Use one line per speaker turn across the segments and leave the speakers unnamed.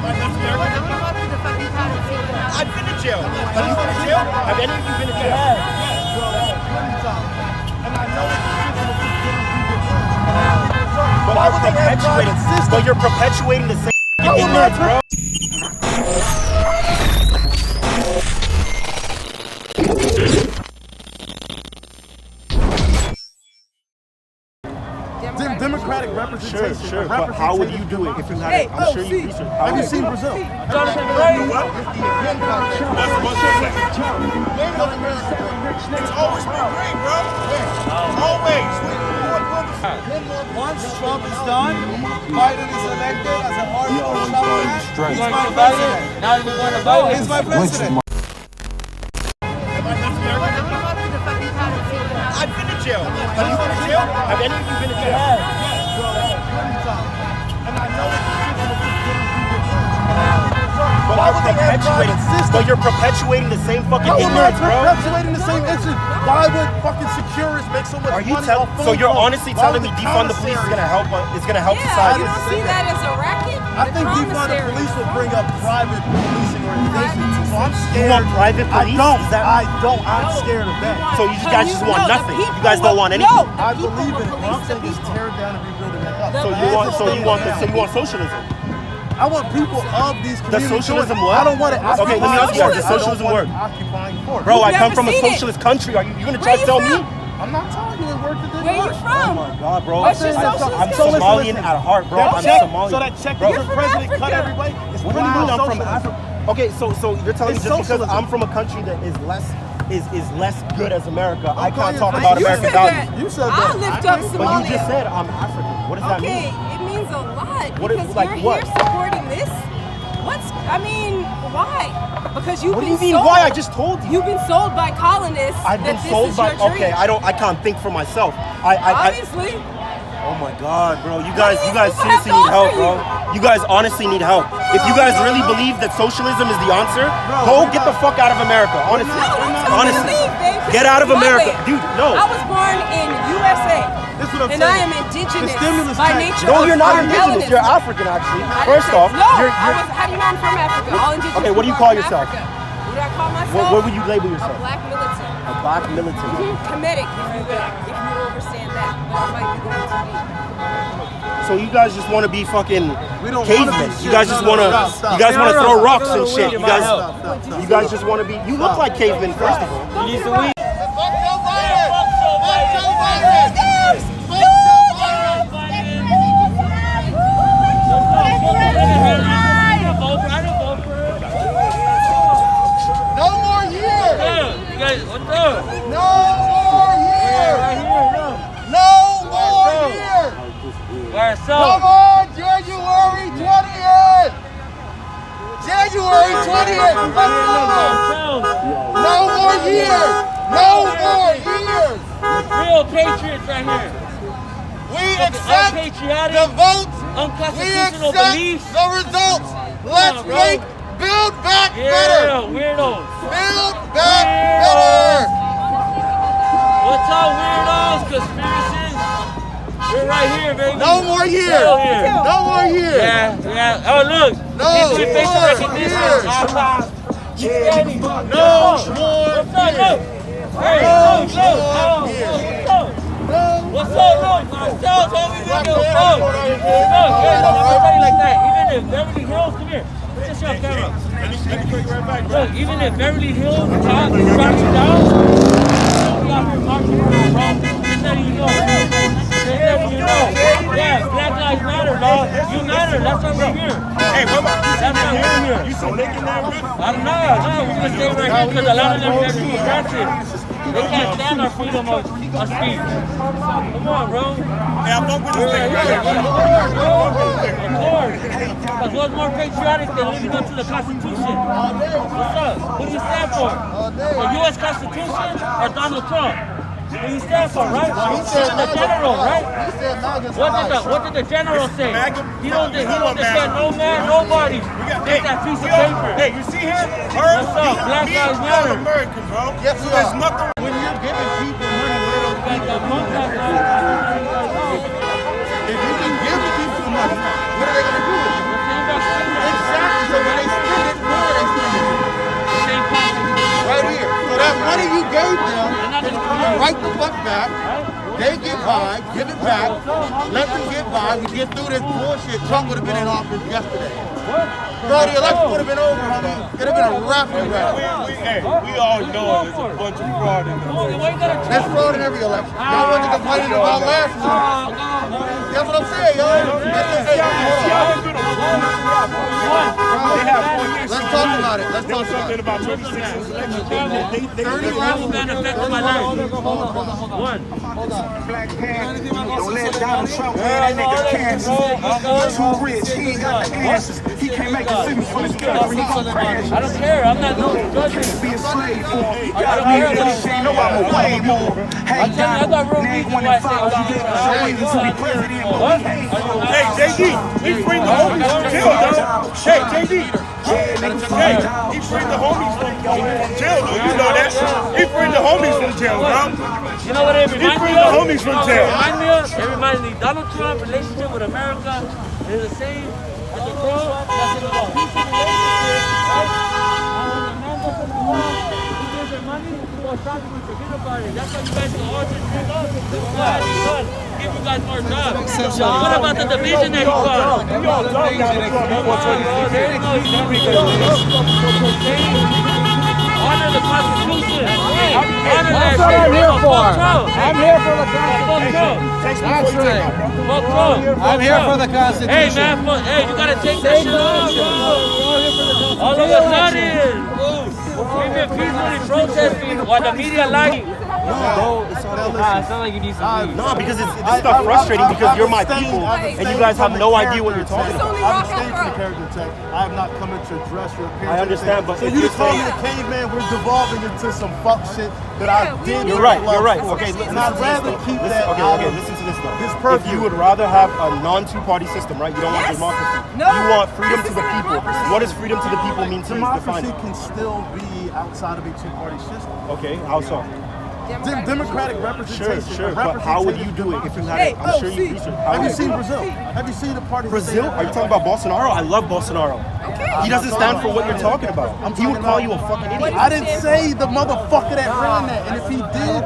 I've been to jail. Have you been to jail? Have any of you been to jail? But you're perpetuating the same ignorance, bro.
Democratic representation.
Sure. But how would you do it if you had it? I'm sure you researched.
Have you seen Brazil?
It's always been great, bro. Always.
Once Trump is done, Biden is elected as a hardcore Trump. He's my president.
Now you're going to vote.
He's my president.
I've been to jail. Have you been to jail? Have any of you been to jail? But you're perpetuating the same fucking ignorance, bro.
Perpetuating the same ignorance. Why would fucking securists make so much money?
So you're honestly telling me defund the police is gonna help? Is gonna help society?
You don't see that as a racket?
I think defund the police will bring up private policing organizations. So I'm scared.
You want private police?
I don't. I'm scared of that.
So you guys just want nothing. You guys don't want anything.
No,
I believe in it. I'm saying just tear it down and rebuild it back up.
So you want socialism?
I want people of these communities.
Does socialism work?
I don't want it.
Okay, let me ask you guys. Does socialism work? Bro, I come from a socialist country. Are you gonna try to tell me?
I'm not telling you it worked. It didn't
Where
work.
you from?
Oh my God, bro.
What's your socialist
I'm
country?
Somalian at heart, bro. I'm Somalian.
So that check
bro.
that the president cut everybody. It's
What do
pretty
you mean
much
I'm from
socialism.
Africa? Okay, so you're telling me
It's
just because
socialism.
I'm from a country that is less good as America, I can't talk
you
about
You
American
said
values.
that.
You said that.
I'll lift up
But you
Somalia.
just said I'm African. What does that
Okay,
mean?
it means a lot
What is-
because
like
you're
what?
here supporting this. Why? Because you've
What do
been
you mean?
sold.
Why? I just told you.
You've been sold by colonists.
I've been
that this
sold
is
by.
your dream.
Okay, I can't think for myself.
Obviously.
Oh my God, bro! You guys
What do these people
seriously
have
need
to
help,
offer
bro. You guys honestly need help. If you guys really believe that socialism is the answer, go get the fuck out of America. Honestly,
No, don't tell me to
honestly,
leave, babe, 'cause
get out of
it's my
America,
land.
dude. No.
I was born in USA.
This is what I'm
And
saying.
I am indigenous
The stimulus
by
check.
nature.
No, you're not
I'm
indigenous.
melanin.
You're African, actually.
I didn't
First
say-
off,
no,
you're
how do you know I'm from Africa? All indigenous
Okay, what do you
people
call
are from
yourself?
Africa. What do I call myself?
what would you label
A
yourself?
black militant.
A black militant.
Comedic, if you understand that. But I might be going too deep.
So you guys just want to be fucking
We don't wanna
cavemen.
be
You
shit.
guys just
No,
want to.
stop.
You guys want to throw rocks and
Stop.
shit. You guys.
Stop.
You guys just want to be. You look like cavemen, first of all.
You need some weed.
No more years.
You guys, what's up?
No more years.
Right here, no.
No more years.
Alright, so.
Come on, January 20th. January 20th. No more years. No more years.
Real patriots right here.
We accept
Unpatriotic,
the votes. We
unconstitutional
accept
beliefs.
the results. Let's
bro.
make Build Back
Yeah,
Better.
weirdos.
Build Back Better.
What's up, weirdos? Conspiracies? We're right here, baby.
No more years.
Still here.
No more years.
Yeah. Oh, look.
No
Instant facial
more
recognition.
years.
Keep standing.
No more
What's up, look? Hey,
No
look.
more
What's
years.
up? What's up, look? Marcel told me we don't give a fuck. Look, yeah, don't say like that. Even if Beverly Hills, come here. Put this shit on camera. Look, even if Beverly Hills shot you down, we out here marching for you, bro. Just letting you know. Just letting you know. Yeah, Black Lives Matter, dog. You matter. That's why we're here.
Hey, what about
That's why we're here.
you? So making that good?
I'm not. No, we're gonna stay right here because a lot of them have to be arrested. They can't stand our freedom of speech. Come on, bro.
Hey, I'm not with
We're
this
right
thing,
here.
bro.
Of course. Because what's more patriotic than living up to the Constitution? What's up? What do you stand for? The U.S. Constitution or Donald Trump? What do you stand for, right? The general, right? What did the general say? He don't defend no man, nobody. Get that piece of paper.
Hey, you see here?
What's up? Black Lives Matter.
American, bro.
Yes,
So there's nothing.
When you're giving people money, if you can give the people money, what are they going to do with it? Exactly. they get by, give it back, let them get by, we get through this bullshit. Trump would have been in office yesterday. Bro, the election would have been over, homie. It would have been a wrap and wrap.
We all know there's a bunch of fraud in there.
There's fraud in every election. Y'all wasn't complaining about last time. That's what I'm saying, y'all. Let's talk about it. Let's talk about it.
About 26's election.
Don't let Donald Trump win, that nigga Kansas. He's too rich, he ain't got the answers. He can't make decisions for his country, he gon' crash.
I don't care. I'm not doing judging.
Be a slave for him. You gotta make this shit, know I'm a way more. Hey, Donald, name 1 in 5, you get a slave to be president, but we hate for him.
Hey, JD, he freed the homies from jail, though. Hey, JD. Hey, he freed the homies from jail, though. You know that. He freed the homies from jail, bro.
You know what it
He
reminds me
freed the
of?
homies from jail.
It reminds me, Donald Trump's relationship with America is the same as the girl that's in a abusive relationship, right? And when the man goes to the wall, he gives her money, he goes shopping with forget about it. That's why you guys can all just drink up. This is what he's done. Give you guys more jobs. What about the division that he caused?
We all know
There you go. Honor the Constitution. Honor that shit.
I'm here for.
Fuck Trump.
I'm here for the
Fuck Trump.
That's right.
Fuck Trump.
I'm here for the Constitution.
Hey man, hey, you gotta take that shit off, bro. All of a sudden, we've been peacefully protesting while the media lying.
It sounds like you need some weed.
No, because this stuff frustrating because you're my people and you guys have no idea what you're talking about.
I'm abstaining from the character attack. I have not come in to address your appearance.
I understand, but
so
if
you
you're
just call me
saying-
a caveman, we're devolving into some fuck shit that I did.
You're right. Okay,
and I'd rather keep that out
Okay,
of
listen to this though.
this
If
purview.
you would rather have a non-two-party system, right? You don't want democracy.
No.
You want freedom to the people. What does freedom to the people mean to you? Define
Democracy
it.
can still be outside of a two-party system.
Okay, how so?
Democratic representation.
Sure. But how would you do it if you had it? I'm sure you researched. How
Have
would
you
you
seen
do it?
Brazil? Have you seen the party?
Brazil? Are you talking about Bolsonaro? I love Bolsonaro. He doesn't stand for what you're talking about. He would call you a fucking idiot.
I didn't say the motherfucker that ran that, and if he did,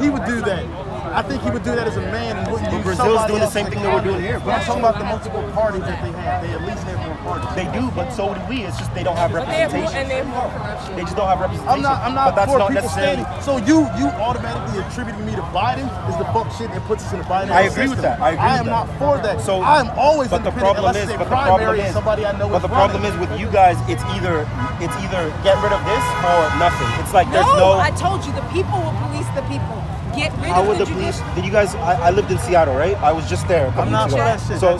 he would do that. I think he would do that as a man and wouldn't use
Brazil's
somebody
doing the
else
same
as
thing
a
that we're
card.
doing here,
But I'm talking about the multiple parties that they have. They at least have more parties.
They do, but so do we. It's just they don't have
They have more,
representation.
and they have more corruption.
They just don't have representation.
I'm
but
not
that's
for
not
people
necessarily.
standing. So you automatically attributing me to Biden is the fuck shit that puts us in the Biden.
I agree with that. I agree
am
with that.
not for that.
So
I am always
but the
independent
problem
unless
is,
it's a
but the problem
primary
is,
and somebody I know
but
is
the problem
running.
is with you guys, it's either get rid of this or nothing. It's like there's no.
I told you, the people will police the people. Get rid
How
of
would
the
the police?
judicial.
Did you guys? I lived in Seattle, right? I was just there.
I'm not for that shit.
So,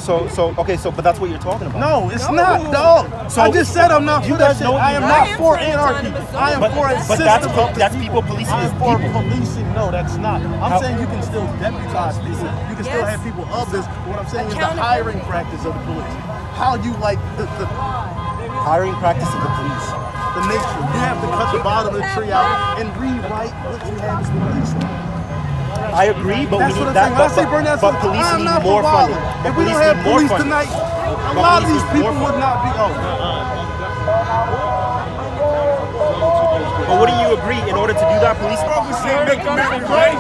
but that's what you're talking about.
No, it's not, dog.
So-
I just said I'm not
You
for that
guys
shit.
know-
I am
I
not
am
for
for
anarchy.
autonomous
I am
But
for a
but
system.
that's people policing
I
as
am for
people.
policing. No, that's not. I'm
How-
saying you can still deputize people. You can still
Yes.
have people of this. What I'm saying is the
Accountability.
hiring practice of the police. How you like the
Hiring practice of the police.
nature. You have to cut the bottom of the tree out and rewrite what you have as the police.
I agree, but
That's
we
what
need
I'm saying. When I say
that.
burn down
But
something,
police
I'm
need
not
more
for
funding.
violence.
But
If we
police
don't have
need more
police
funding.
tonight, a
But
lot of
police
these
need
people
more
would not be.
But wouldn't you agree? In order to do that, police.
We say make America great.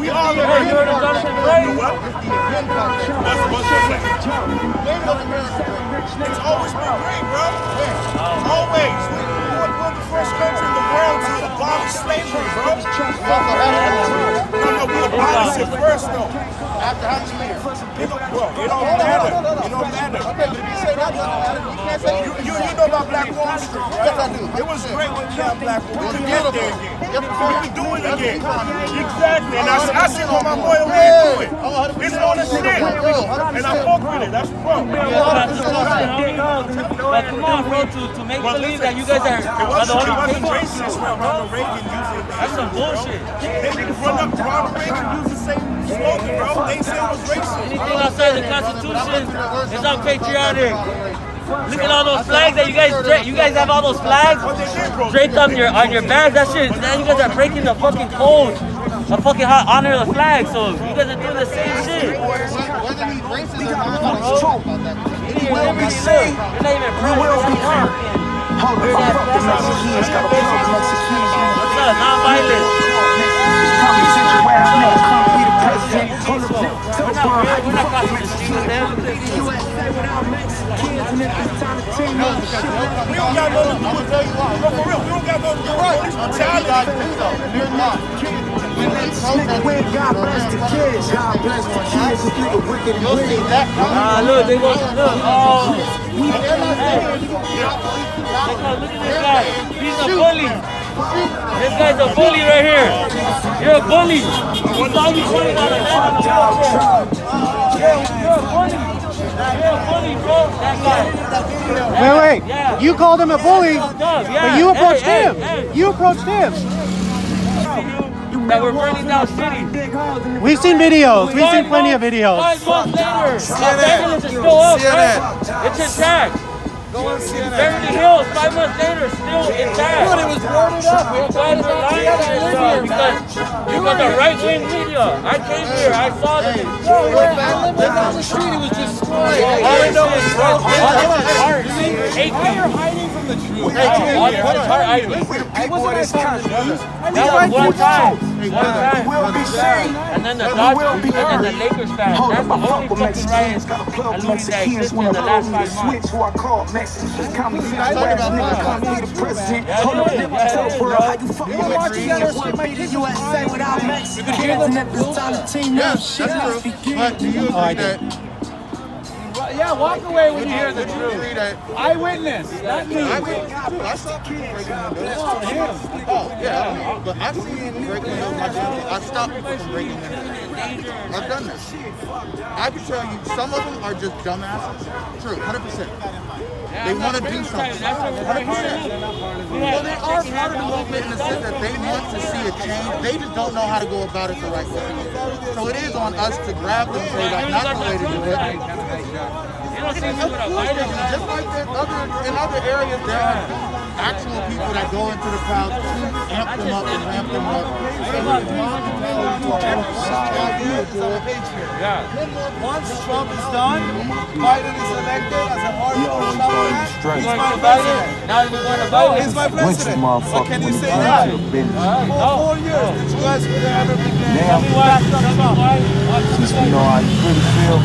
We all agree.
Hey, you heard of Jonathan Ray?
What's your name? It's always been great, bro. Always. We're the first country in the world to abolish slavery, bro. No, we abolished it first, though.
After how many years?
Well, it don't matter. It don't matter.
Okay, but if you say that, you can't say
You know about Black Wall Street, right?
Yes, I do.
It was great when we had Black Wall Street. We can get there again.
Yes,
We can do it again. Exactly. And I see what my boy over
Yeah.
do it. It's on the shit. And I fuck with it. That's bro.
But come on, bro, to make believe that you guys are the only
wasn't
people.
racist when Ronald Reagan used it.
That's some bullshit.
They didn't run up to Ronald Reagan and use the same slogan, bro. They said it was racist.
Anything outside the Constitution is unpatriotic. Look at all those flags that you guys have all those flags draped on your back. That shit. Now you guys are breaking the fucking code. The fucking honor the flag. So you guys are doing the same shit.
whether he's racist or not,
Bro.
I don't know about that.
You're not even proud.
Hold the fuck up, the Mexicans got a problem, Mexicans.
What's up? Non-violent.
Come and sit your ass, nigga, come here.
we're not crossing the street with them.
We don't got nothing to do with that. No, for real, we don't got nothing to do with police brutality.
You're not.
God bless the kids. God bless the kids.
You'll see that.
Look, they go, look, oh.
They're not saying you
Look at this guy. He's a bully. This guy's a bully right here. You're a bully. You saw me pointing out a man on the floor. You're a bully. You're a bully, bro. That guy.
Wait.
Yeah.
You called him a bully,
Yeah.
but you approached
Hey,
him.
hey.
You approached him.
That we're burning down cities.
We've seen videos. We've seen plenty of videos.
5 months later, Los Angeles is still up, right? It's intact. Beverly Hills, 5 months later, still intact.
It was boarded up.
You guys are lying because the right-wing media. I came here, I saw this.
I lived down the street. It was destroyed.
All this shit, bro. All this is art.
You're hiding from the truth.
All this is art. That was one time. And then the Dodgers, and then the Lakers fans. That's the only fucking riot and looting that existed in the last 5 months.
Who I call Mexicans, call me the president. Hold on, never tell the world how you fuck with Mexicans. Be the USA without Mexicans. And at this time, the team knows shit not begin.
But do you agree that?
Yeah, walk away when you hear the
Would you agree
truth.
that?
Eyewitness, not me.
I saw people breaking windows. Oh, yeah. But I've seen people breaking windows myself. I've stopped people from breaking windows. I've done that. I can tell you, some of them are just dumbasses. True, 100%. They want to do something. 100%. Well, they are part of the movement in the sense that they want to see a change. They just don't know how to go about it the right way. So it is on us to grab them and say, like, not the way to do it.
You don't see
Of
people that
course,
fight it, man.
just like in other areas, there are actual people that go into the crowd to amp them up and ramp them up.
Once Trump is done, Biden is elected as a hardcore Trump.
You going to Biden? Now you're going to Biden?
He's my president. What can you say that? For 4 years, that you guys would have ever been
Tell me why.
Since we know how you really feel.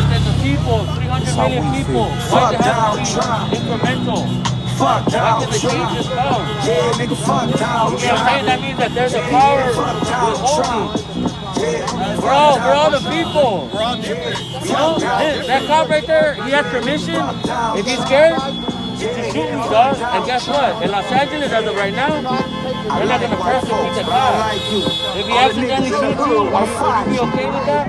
There's the people, 300 million people. Why does it have to be incremental?
Fuck
Why did the change just come?
Yeah, nigga, fuck down.
You know what I'm saying? That means that there's a power withholding. We're all the people. You know, that cop right there, he has permission. If he's scared, to shoot me, dog. And guess what? In Los Angeles, as of right now, they're not gonna persecute the cop. If he accidentally shoots you, would you be okay with that?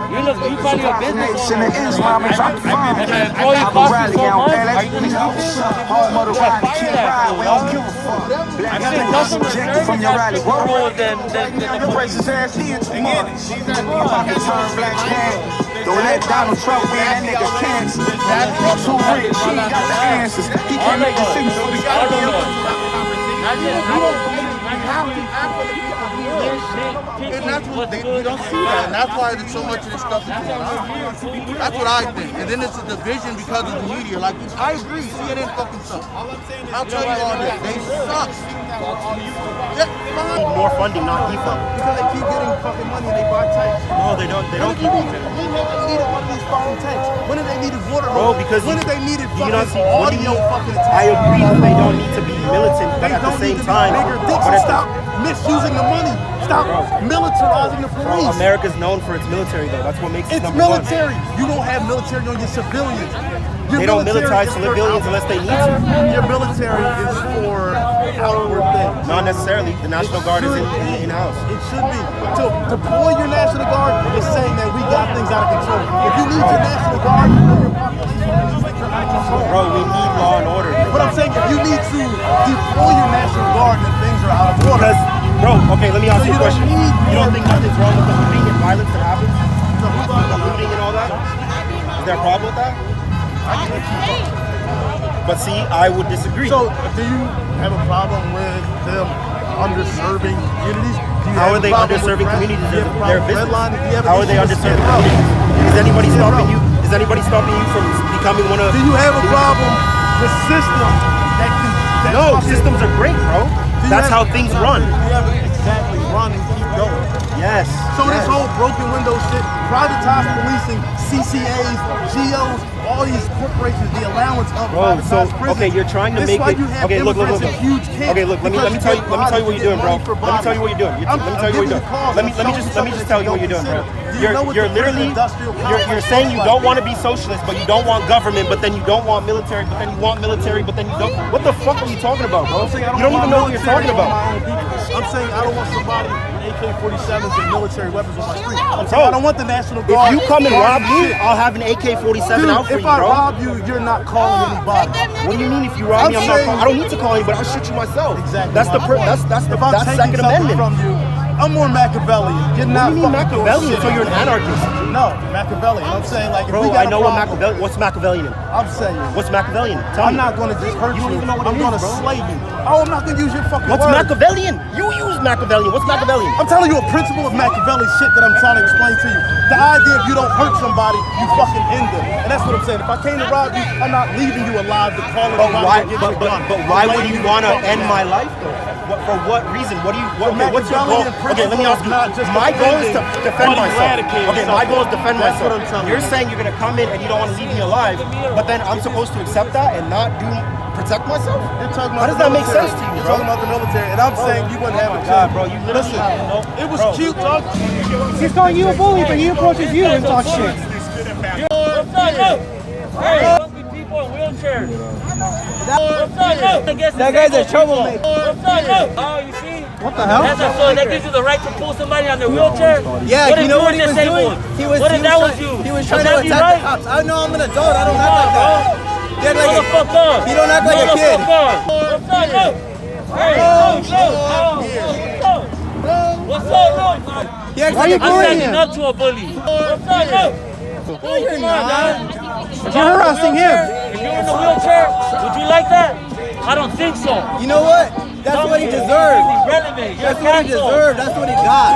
You probably a business owner. And the employee costs you so much, are you gonna keep it? You gotta fire that fool, dog. I think customer service has more role than the police.
Don't let Donald Trump win, that nigga cancer. He's too rich, he ain't got the answers. He can't make decisions for the
And that's what they don't see that. And that's why there's so much of this stuff is going on. That's what I think. And then it's a division because of the media. Like, I agree, CNN fucking sucks. I'll tell you all that. They suck.
Need more funding, not defund.
Because they keep getting fucking money and they buy tanks.
No, they don't. They don't keep.
When they needed one of these fucking tanks. When did they needed water?
Bro, because
when did they needed
do you not
fucking
see what do
audio
you,
fucking
I agree that they don't need to be militant, but
They
at the
don't
same
need to be
time,
bigger dicks
but
and
at
stop misusing the money. Stop militarizing the
bro,
police.
America's known for its military though. That's what makes it
It's
number one.
military. You don't have military on your civilians. Your
They don't
military
militarize
is for
civilians unless they need to.
Your military is for outward things.
Not necessarily. The National Guard is in-house.
It should be. To deploy your National Guard is saying that we got things out of control. If you need your National Guard, your population is out of control.
Bro, we need law and order.
But I'm saying if you need to deploy your National Guard, then things are out of order.
Because, bro, okay, let me ask
So
you a
you don't
question.
need
You don't
more
think nothing's wrong with the looting and violence that happens? The looting and all that? Is there a problem with that? But see, I would disagree.
So, do you have a problem with them underserving communities?
How are they underserving communities? They're business. How are they underserving communities? Is anybody stopping you? Is anybody stopping you from becoming one of?
Do you have a problem with systems that can?
No, systems are great, bro. That's how things run.
You have exactly run and keep going.
Yes.
So this whole broken window shit, privatized policing, CCAs, GOs, all these corporations, the allowance of privatized prisons.
Okay, you're trying to
This
make
why
it.
you have
Okay, look.
immigrants in huge camps.
Okay, look. Let me tell you what you're doing, bro. Let me tell you what you're doing. Let me tell you what you're doing. Let me just tell you what you're doing, bro. You're literally you're saying you don't want to be socialist, but you don't want government, but then you don't want military, but then you want military, but then you don't. What the fuck are you talking about, bro? You don't even know what you're talking about.
I'm saying I don't want somebody with AK-47s and military weapons on my street. I'm saying I don't want the National Guard.
If you come and rob me, I'll have an AK-47 out for you,
if I
bro.
rob you, you're not calling anybody.
What do you mean if you rob me, I'm not calling? I don't need to call anybody. I'll shoot you myself.
Exactly.
That's the
If I'm taking
Second
something
Amendment.
from you, I'm more Machiavellian. You're
What
not
do you mean
fucking
Machiavellian?
doing
So
shit.
you're an anarchist?
No, Machiavellian. I'm saying like if we
Bro,
got
I know
a
what
problem,
Machiavellian. What's Machiavellian?
I'm saying
What's Machiavellian? Tell
I'm
me.
not gonna just hurt you.
don't even know what it
I'm
is,
gonna
bro.
slay you. Oh, I'm not gonna use your fucking
What's
words.
Machiavellian? You use Machiavellian. What's Machiavellian?
I'm telling you a principle of Machiavelli shit that I'm trying to explain to you. The idea if you don't hurt somebody, you fucking end them. And that's what I'm saying. If I came to rob you, I'm not leaving you alive to call it
But why would you want to end my life though? For what reason? What do you? What's your goal? Okay, let me ask you. My goal is to defend myself. Okay, my goal is to defend
That's
myself.
what I'm telling you.
You're saying you're gonna come in and you don't want to leave me alive, but then I'm supposed to accept that and not protect myself?
You're talking
How
about
does that make sense to you,
You're
bro?
talking about the military, and I'm saying you wouldn't have a
God,
job,
bro, you literally
Listen, it was cute talking.
He's calling you a bully, but he approaches you and talks shit.
What's up, look? Hey, hungry people in wheelchairs. What's up, look?
That guy's a troublemaker.
What's up, look? Oh, you see?
What the hell?
That's so that gives you the right to pull somebody on their wheelchair?
Yeah,
What
you
if
know
you
what he
were
was
disabled?
doing?
What if that was you?
He was
Would
trying
that
to
be
attack
right?
the cops. I know I'm an adult. I don't act like that. He act like
Hold the fuck up.
He don't act like a kid.
What's up, look? Hey, look. What's up, look?
He acts
I'm
like a
standing
bully.
up to a bully. What's up, look?
No, you're not.
You're harassing him. If you're in a wheelchair, would you like that? I don't think so.
You know what? That's what he deserved. That's what he deserved. That's what he got.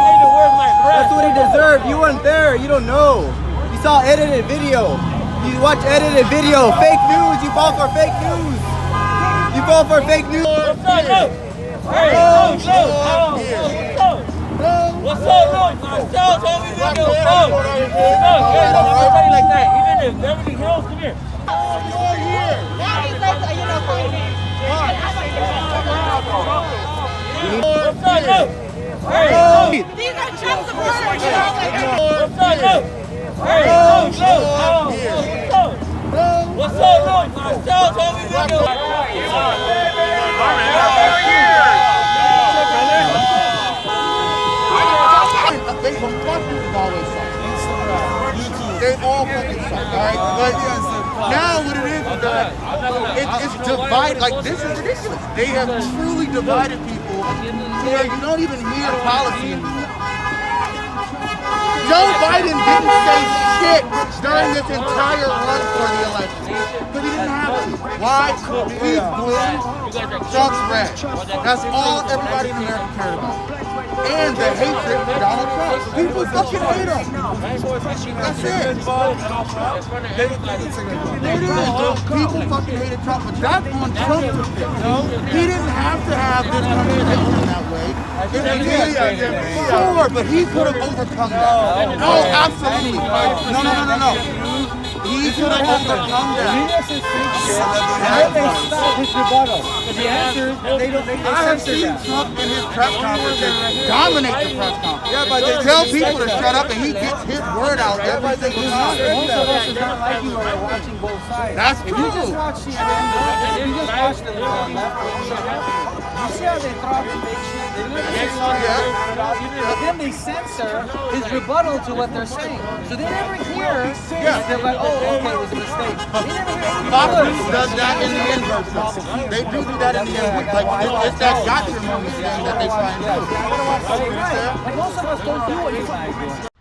That's what he deserved. You weren't there. You don't know. You saw edited video. You watch edited video. Fake news. You fall for fake news. You fall for fake news.
What's up, look? Hey, look. What's up, look? Marcel told me to give a fuck. Look, hey, I'm gonna tell you like that. Even if Beverly Hills, come here. What's up, look? Hey,
These are Trump supporters.
what's up, look? Hey, look. What's up, look? Marcel told me to give a
They fucking always suck. They all fucking suck, alright? But now what it is that it's divided. Like, this is ridiculous. They have truly divided people to where you don't even hear policy anymore. Joe Biden didn't say shit during this entire run for the election. But he didn't have to. Why? He's blue, Trump's red. That's all everybody in America cared about. And the hatred for Donald Trump. People fucking hate him. That's it. People fucking hated Trump, but that's on Trump to fix. He didn't have to have this country in that way. Sure, but he could have overcome that. No, absolutely. No. He could have overcome that.
They stop his rebuttal. The answers,
I have seen Trump in his press conferences dominate the press conference. Yeah, but they tell people to shut up and he gets his word out every single time.
Most of us is not like you are watching both sides.
That's
If you just
true.
watch CNN, if you just watch the left or you see how they throw out the fake shit. They never say sorry, but then they censor his rebuttal to what they're saying. So they never hear. They're like, oh, okay, it was a mistake. They never hear anything.
Fox News does that in the inverse. They do that in the inverse. Like, it's that gotcha moment thing that they try and do.
Like most of us don't do what you guys do.